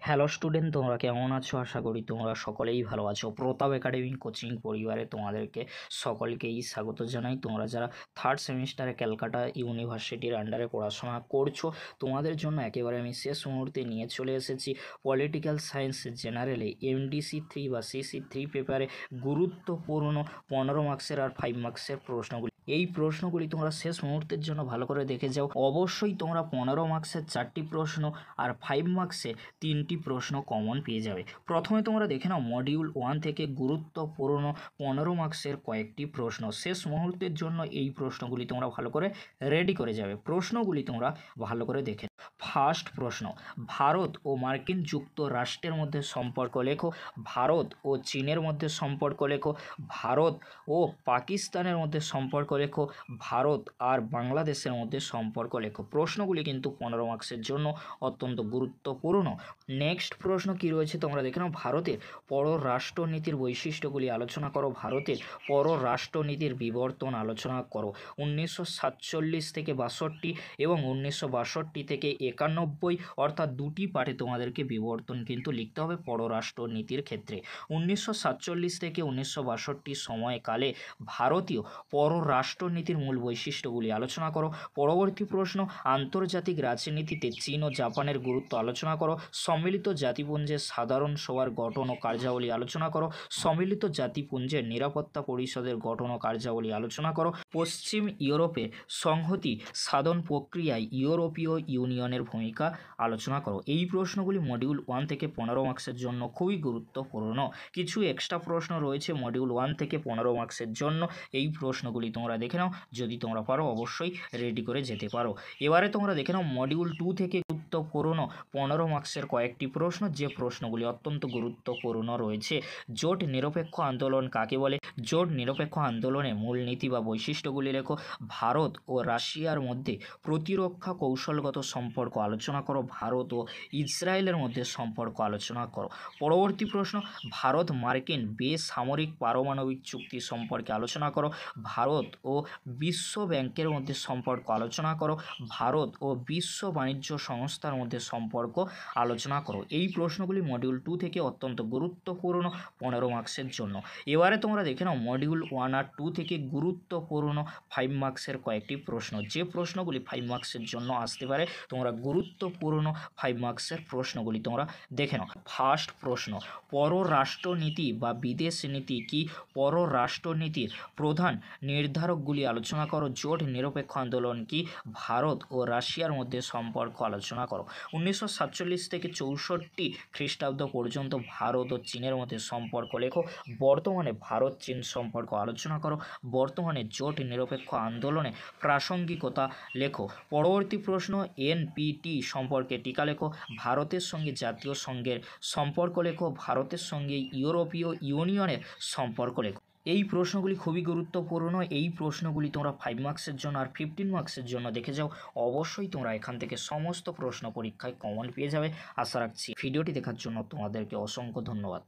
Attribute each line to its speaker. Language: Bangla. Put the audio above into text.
Speaker 1: হ্যালো স্টুডেন্ট, তোমরা কেমন আছো? আশা করি তোমরা সকলেই ভালো আছো। প্রতাপ একাডেমি কোচিং পরিবারে তোমাদেরকে সকলকেই স্বাগত জানাই। তোমরা যারা থার্ড সেমিস্টারে ক্যালকাটা ইউনিভার্সিটির আন্ডারে পড়াশোনা করছো, তোমাদের জন্য একেবারে আমি শেষ মুহূর্তে নিয়ে চলে এসেছি পলিটিক্যাল সায়েন্স জেনারেলে MDC3 বা CC3 পেপারে গুরুত্বপূর্ণ 15 মার্কসের আর 5 মার্কসের প্রশ্নগুলি। এই প্রশ্নগুলি তোমরা শেষ মুহূর্তের জন্য ভালো করে দেখে যাও। অবশ্যই তোমরা 15 মার্কসের 4টি প্রশ্ন আর 5 মার্কসে 3টি প্রশ্ন কমন পেয়ে যাবে। প্রথমে তোমরা দেখে নাও মডিউল 1 থেকে গুরুত্বপূর্ণ 15 মার্কসের কয়েকটি প্রশ্ন। শেষ মুহূর্তের জন্য এই প্রশ্নগুলি তোমরা ভালো করে রেডি করে যাবে। প্রশ্নগুলি তোমরা ভালো করে দেখে। ফার্স্ট প্রশ্ন, ভারত ও মার্কিন যুক্তরাষ্ট্রের মধ্যে সম্পর্ক লেখো। ভারত ও চীনের মধ্যে সম্পর্ক লেখো। ভারত ও পাকিস্তানের মধ্যে সম্পর্ক লেখো। ভারত আর বাংলাদেশের মধ্যে সম্পর্ক লেখো। প্রশ্নগুলি কিন্তু 15 মার্কসের জন্য অত্যন্ত গুরুত্বপূর্ণ। নেক্সট প্রশ্ন কি রয়েছে তোমরা দেখে নাও। ভারতের পররাষ্ট্রনীতির বৈশিষ্ট্যগুলি আলোচনা করো। ভারতের পররাষ্ট্রনীতির বিবর্তন আলোচনা করো। 1947 থেকে 62 এবং 1962 থেকে 91, অর্থাৎ দুটি পার্টে তোমাদেরকে বিবর্তন কিন্তু লিখতে হবে পররাষ্ট্রনীতির ক্ষেত্রে। 1947 থেকে 1962 সময়কালে ভারতীয় পররাষ্ট্রনীতির মূল বৈশিষ্ট্যগুলি আলোচনা করো। পরবর্তী প্রশ্ন, আন্তর্জাতিক রাজনীতিতে চীন ও জাপানের গুরুত্ব আলোচনা করো। সম্মিলিত জাতিপুঞ্জের সাধারণ সভার গঠন ও কার্যাবলী আলোচনা করো। সম্মিলিত জাতিপুঞ্জের নিরাপত্তা পরিষদের গঠন ও কার্যাবলী আলোচনা করো। পশ্চিম ইউরোপের সংহতি সাধন প্রক্রিয়ায় ইউরোপীয় ইউনিয়নের ভূমিকা আলোচনা করো। এই প্রশ্নগুলি মডিউল 1 থেকে 15 মার্কসের জন্য খুবই গুরুত্বপূর্ণ। কিছু এক্সট্রা প্রশ্ন রয়েছে মডিউল 1 থেকে 15 মার্কসের জন্য। এই প্রশ্নগুলি তোমরা দেখে নাও, যদি তোমরা পারো অবশ্যই রেডি করে যেতে পারো। এবারে তোমরা দেখে নাও মডিউল 2 থেকে গুরুত্বপূর্ণ 15 মার্কসের কয়েকটি প্রশ্ন, যে প্রশ্নগুলি অত্যন্ত গুরুত্বপূর্ণ রয়েছে। জোট নিরপেক্ষ আন্দোলন কাকে বলে? জোট নিরপেক্ষ আন্দোলনের মূলনীতি বা বৈশিষ্ট্যগুলি লেখো। ভারত ও রাশিয়ার মধ্যে প্রতিরক্ষা কৌশলগত সম্পর্ক আলোচনা করো। ভারত ও ইসরায়েলের মধ্যে সম্পর্ক আলোচনা করো। পরবর্তী প্রশ্ন, ভারত মার্কিন বেসামরিক পারমাণবিক চুক্তি সম্পর্কে আলোচনা করো। ভারত ও বিশ্ব ব্যাংকের মধ্যে সম্পর্ক আলোচনা করো। ভারত ও বিশ্ব বাণিজ্য সংস্থার মধ্যে সম্পর্ক আলোচনা করো। এই প্রশ্নগুলি মডিউল 2 থেকে অত্যন্ত গুরুত্বপূর্ণ 15 মার্কসের জন্য। এবারে তোমরা দেখে নাও মডিউল 1 আর 2 থেকে গুরুত্বপূর্ণ 5 মার্কসের কয়েকটি প্রশ্ন, যে প্রশ্নগুলি 5 মার্কসের জন্য আসতে পারে। তোমরা গুরুত্বপূর্ণ 5 মার্কসের প্রশ্নগুলি তোমরা দেখে নাও। ফার্স্ট প্রশ্ন, পররাষ্ট্রনীতি বা বিদেশ নীতি কি? পররাষ্ট্রনীতির প্রধান নির্ধারকগুলি আলোচনা করো। জোট নিরপেক্ষ আন্দোলন কি? ভারত ও রাশিয়ার মধ্যে সম্পর্ক আলোচনা করো। 1947 থেকে 64 খ্রিস্টাব্দ পর্যন্ত ভারত ও চীনের মধ্যে সম্পর্ক লেখো। বর্তমানে ভারত চীন সম্পর্ক আলোচনা করো। বর্তমানে জোট নিরপেক্ষ আন্দোলনে প্রাসঙ্গিকতা লেখো। পরবর্তী প্রশ্ন, NPT সম্পর্কে টিকা লেখো। ভারতের সঙ্গে জাতীয় সংঘের সম্পর্ক লেখো। ভারতের সঙ্গে ইউরোপীয় ইউনিয়নের সম্পর্ক লেখো। এই প্রশ্নগুলি খুবই গুরুত্বপূর্ণ। এই প্রশ্নগুলি তোমরা 5 মার্কসের জন্য আর 15 মার্কসের জন্য দেখে যাও। অবশ্যই তোমরা এখান থেকে সমস্ত প্রশ্ন পরীক্ষায় কমন পেয়ে যাবে। আশা রাখছি। ভিডিওটি দেখার জন্য তোমাদেরকে অসংখ্য ধন্যবাদ।